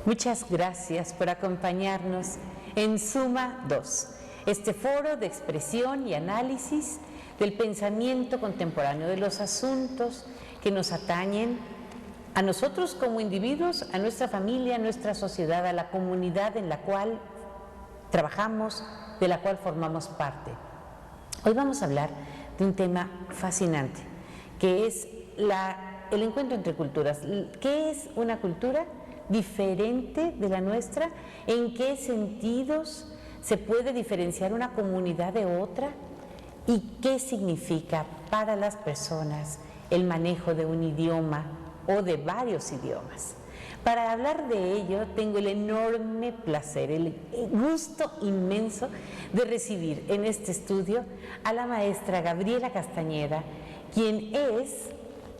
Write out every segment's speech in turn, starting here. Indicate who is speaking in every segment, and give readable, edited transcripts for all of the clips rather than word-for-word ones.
Speaker 1: Muchas gracias por acompañarnos en Suma 2, este foro de expresión y análisis del pensamiento contemporáneo, de los asuntos que nos atañen a nosotros como individuos, a nuestra familia, a nuestra sociedad, a la comunidad en la cual trabajamos, de la cual formamos parte. Hoy vamos a hablar de un tema fascinante, que es el encuentro entre culturas. ¿Qué es una cultura diferente de la nuestra? ¿En qué sentidos se puede diferenciar una comunidad de otra? ¿Y qué significa para las personas el manejo de un idioma o de varios idiomas? Para hablar de ello, tengo el enorme placer, el gusto inmenso de recibir en este estudio a la maestra Gabriela Castañeda, quien es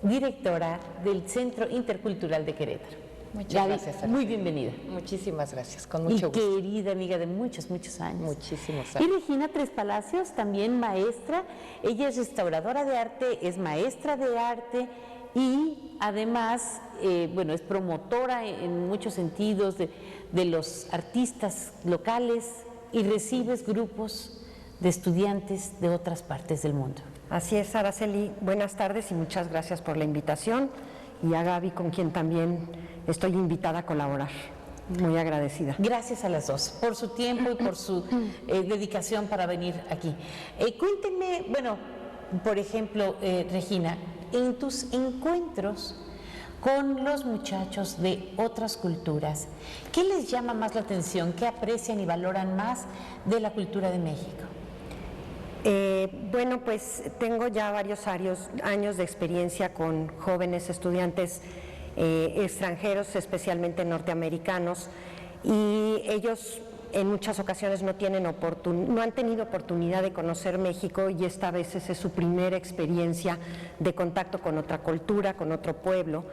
Speaker 1: directora del Centro Intercultural de Querétaro.
Speaker 2: Muchas
Speaker 1: Gaby,
Speaker 2: gracias. Araceli.
Speaker 1: Muy bienvenida.
Speaker 2: Muchísimas gracias, con mucho gusto.
Speaker 1: Y querida amiga de muchos años.
Speaker 2: Muchísimos
Speaker 1: Y
Speaker 2: años.
Speaker 1: Regina Tres Palacios, también maestra. Ella es restauradora de arte, es maestra de arte y además, es promotora en muchos sentidos de los artistas locales y recibes grupos de estudiantes de otras partes del mundo.
Speaker 3: Así es, Araceli. Buenas tardes y muchas gracias por la invitación. Y a Gaby, con quien también estoy invitada a colaborar. Muy agradecida.
Speaker 1: Gracias a las dos por su tiempo y por su dedicación para venir aquí. Cuéntenme, por ejemplo, Regina, en tus encuentros con los muchachos de otras culturas, ¿qué les llama más la atención? ¿Qué aprecian y valoran más de la cultura de México?
Speaker 3: Pues tengo ya varios años de experiencia con jóvenes estudiantes extranjeros, especialmente norteamericanos, y ellos en muchas ocasiones no han tenido oportunidad de conocer México, y esta vez esa es su primera experiencia de contacto con otra cultura, con otro pueblo.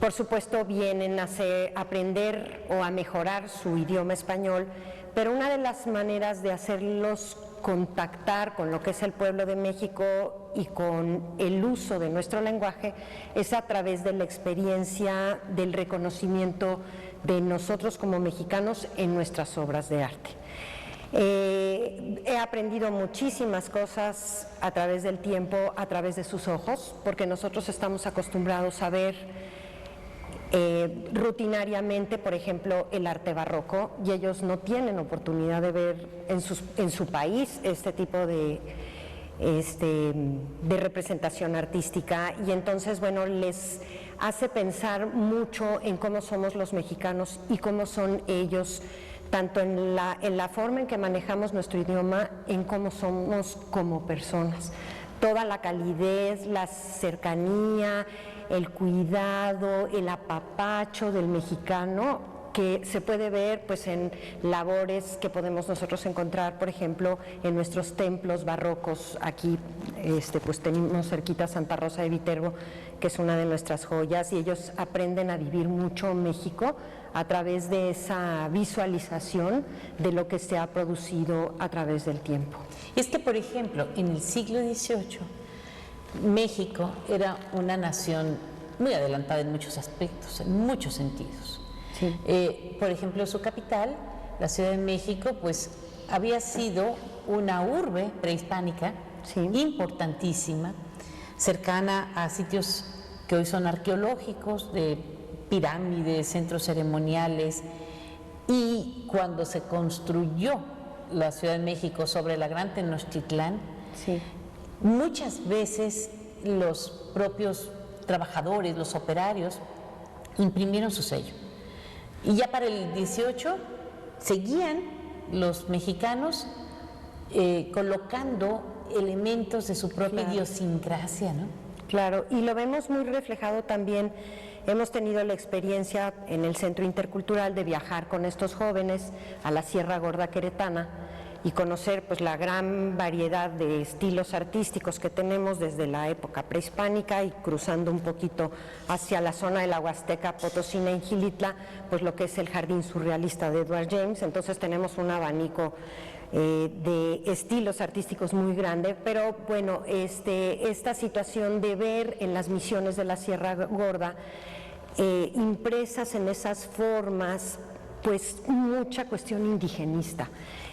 Speaker 3: Por supuesto vienen a aprender o a mejorar su idioma español, pero una de las maneras de hacerlos contactar con lo que es el pueblo de México y con el uso de nuestro lenguaje es a través de la experiencia del reconocimiento de nosotros como mexicanos en nuestras obras de arte. He aprendido muchísimas cosas a través del tiempo, a través de sus ojos, porque nosotros estamos acostumbrados a ver rutinariamente, por ejemplo, el arte barroco, y ellos no tienen oportunidad de ver en su país este tipo de representación artística, y entonces, les hace pensar mucho en cómo somos los mexicanos y cómo son ellos, tanto en la forma en que manejamos nuestro idioma, en cómo somos como personas. Toda la calidez, la cercanía, el cuidado, el apapacho del mexicano, que se puede ver en labores que podemos nosotros encontrar, por ejemplo, en nuestros templos barrocos. Aquí tenemos cerquita Santa Rosa de Viterbo, que es una de nuestras joyas, y ellos aprenden a vivir mucho México a través de esa visualización de lo que se ha producido a través del tiempo.
Speaker 1: Es que, por ejemplo, en el siglo XVIII, México era una nación muy adelantada en muchos aspectos, en muchos sentidos.
Speaker 3: Sí.
Speaker 1: Por ejemplo, su capital, la Ciudad de México, había sido una urbe prehispánica,
Speaker 3: sí,
Speaker 1: importantísima, cercana a sitios que hoy son arqueológicos, de pirámides, centros ceremoniales, y cuando se construyó la Ciudad de México sobre la Gran Tenochtitlán,
Speaker 3: sí,
Speaker 1: muchas veces los propios trabajadores, los operarios, imprimieron su sello. Y ya para el 18 seguían los mexicanos colocando elementos de su propia idiosincrasia, ¿no?
Speaker 3: Claro, y lo vemos muy reflejado también. Hemos tenido la experiencia en el Centro Intercultural de viajar con estos jóvenes a la Sierra Gorda Queretana y conocer la gran variedad de estilos artísticos que tenemos desde la época prehispánica y cruzando un poquito hacia la zona de la Huasteca Potosina en Xilitla, lo que es el Jardín Surrealista de Edward James. Entonces tenemos un abanico de estilos artísticos muy grande, pero esta situación de ver en las misiones de la Sierra Gorda impresas en esas formas, pues mucha cuestión indigenista.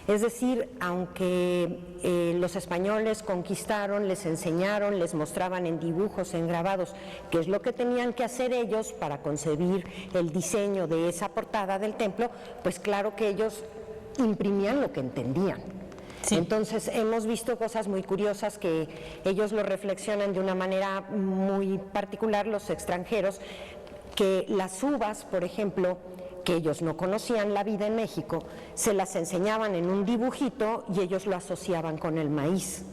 Speaker 3: Es decir, aunque los españoles conquistaron, les enseñaron, les mostraban en dibujos, en grabados, qué es lo que tenían que hacer ellos para concebir el diseño de esa portada del templo, pues claro que ellos imprimían lo que entendían. Sí. Entonces hemos visto cosas muy curiosas que ellos lo reflexionan de una manera muy particular, los extranjeros, que las uvas, por ejemplo, que ellos no conocían la vida en México, se las enseñaban en un dibujito y ellos lo asociaban con el maíz.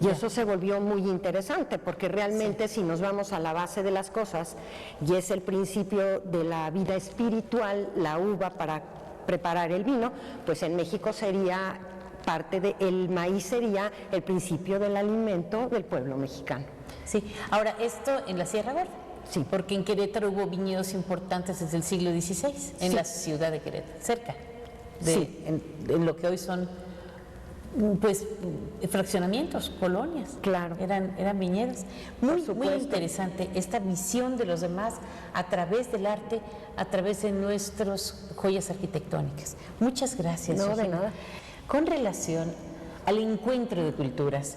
Speaker 3: Y eso se volvió muy interesante, porque realmente si nos vamos a la base de las cosas, y es el principio de la vida espiritual, la uva para preparar el vino, pues en México sería parte del maíz, sería el principio del alimento del pueblo mexicano.
Speaker 1: Sí, ahora esto en la Sierra Gorda.
Speaker 3: Sí.
Speaker 1: Porque en Querétaro hubo viñedos importantes desde el siglo XVI, en la ciudad de Querétaro, cerca de en lo que hoy son pues fraccionamientos, colonias.
Speaker 3: Claro.
Speaker 1: Eran viñedos. Muy interesante esta visión de los demás a través del arte, a través de nuestras joyas arquitectónicas. Muchas gracias.
Speaker 3: No, de nada.
Speaker 1: Con relación al encuentro de culturas,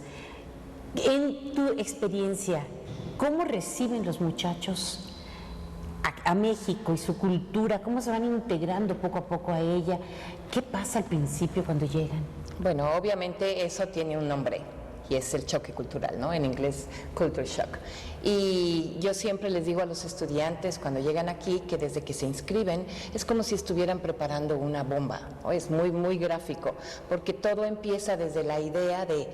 Speaker 1: en tu experiencia, ¿cómo reciben los muchachos a México y su cultura? ¿Cómo se van integrando poco a poco a ella? ¿Qué pasa al principio cuando llegan?
Speaker 2: Bueno, obviamente eso tiene un nombre y es el choque cultural, ¿no? En inglés, culture shock. Y yo siempre les digo a los estudiantes cuando llegan aquí que desde que se inscriben es como si estuvieran preparando una bomba, ¿no? Es muy, muy gráfico, porque todo empieza desde la idea de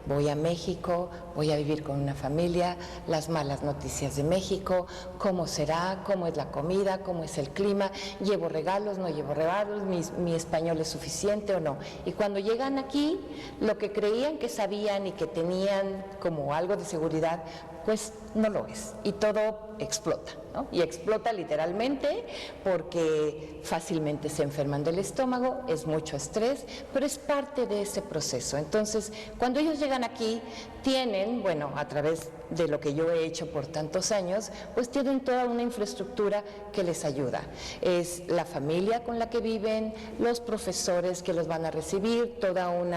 Speaker 2: voy a México, voy a vivir con una familia, las malas noticias de México, cómo será, cómo es la comida, cómo es el clima, llevo regalos, no llevo regalos, mi español es suficiente o no. Y cuando llegan aquí, lo que creían que sabían y que tenían como algo de seguridad, pues no lo es. Y todo explota, ¿no? Y explota literalmente porque fácilmente se enferman del estómago, es mucho estrés, pero es parte de ese proceso. Entonces, cuando ellos llegan aquí, tienen, bueno, a través de lo que yo he hecho por tantos años, pues tienen toda una infraestructura que les ayuda. Es la familia con la que viven, los profesores que los van a recibir, toda un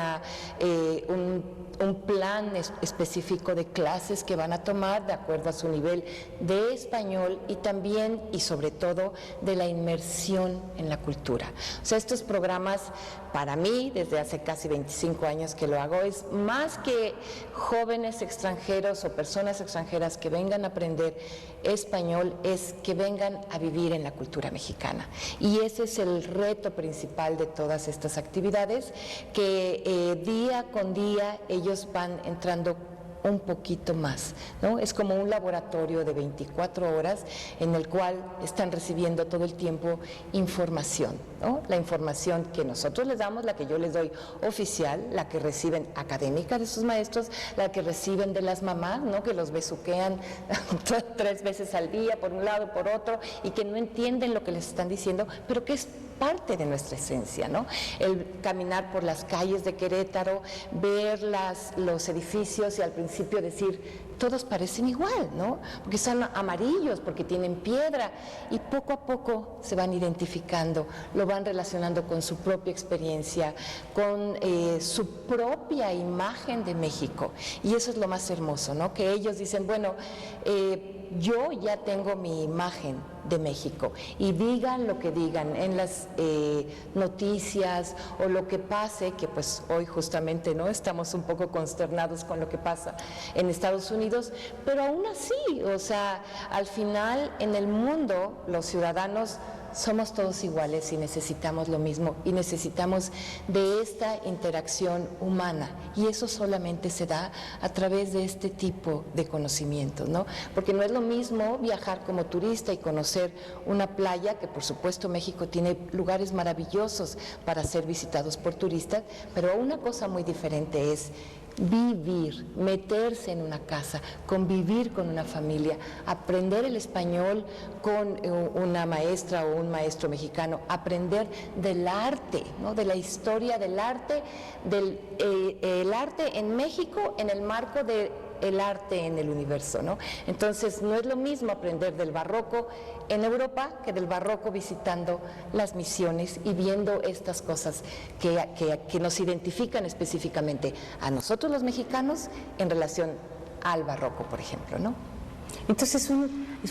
Speaker 2: plan específico de clases que van a tomar de acuerdo a su nivel de español y también y sobre todo de la inmersión en la cultura. O sea, estos programas para mí, desde hace casi 25 años que lo hago, es más que jóvenes extranjeros o personas extranjeras que vengan a aprender español, es que vengan a vivir en la cultura mexicana. Y ese es el reto principal de todas estas actividades, que día con día ellos van entrando un poquito más, ¿no? Es como un laboratorio de 24 horas en el cual están recibiendo todo el tiempo información, ¿no? La información que nosotros les damos, la que yo les doy oficial, la que reciben académica de sus maestros, la que reciben de las mamás, ¿no? Que los besuquean 3 veces al día, por un lado, por otro, y que no entienden lo que les están diciendo, pero que es parte de nuestra esencia, ¿no? El caminar por las calles de Querétaro, ver los edificios y al principio decir, todos parecen igual, ¿no? Porque son amarillos, porque tienen piedra, y poco a poco se van identificando, lo van relacionando con su propia experiencia, con su propia imagen de México. Y eso es lo más hermoso, ¿no? Que ellos dicen, bueno, yo ya tengo mi imagen de México, y digan lo que digan en las noticias o lo que pase, que pues hoy justamente no estamos un poco consternados con lo que pasa en Estados Unidos, pero aún así, o sea, al final en el mundo los ciudadanos somos todos iguales y necesitamos lo mismo y necesitamos de esta interacción humana, y eso solamente se da a través de este tipo de conocimientos, ¿no? Porque no es lo mismo viajar como turista y conocer una playa, que por supuesto México tiene lugares maravillosos para ser visitados por turistas, pero una cosa muy diferente es vivir, meterse en una casa, convivir con una familia, aprender el español con una maestra o un maestro mexicano, aprender del arte, ¿no? De la historia del arte, el arte en México en el marco de el arte en el universo, ¿no? Entonces, no es lo mismo aprender del barroco en Europa que del barroco visitando las misiones y viendo estas cosas que nos identifican específicamente a nosotros los mexicanos en relación al barroco, por ejemplo, ¿no?
Speaker 1: Entonces es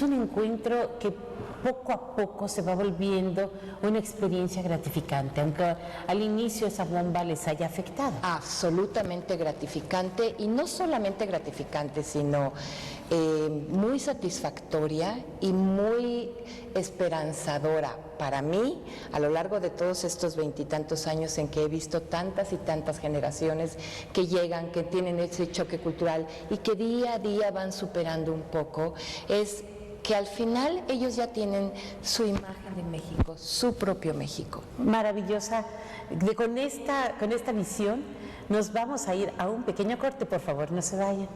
Speaker 1: un encuentro que poco a poco se va volviendo una experiencia gratificante, aunque al inicio esa bomba les haya afectado.
Speaker 2: Absolutamente gratificante, y no solamente gratificante, sino muy satisfactoria y muy esperanzadora para mí a lo largo de todos estos 20 y tantos años en que he visto tantas y tantas generaciones que llegan, que tienen ese choque cultural y que día a día van superando un poco, es que al final ellos ya tienen su imagen de México, su propio México.
Speaker 1: Maravillosa. Con esta visión nos vamos a ir a un pequeño corte, por favor, no se vayan.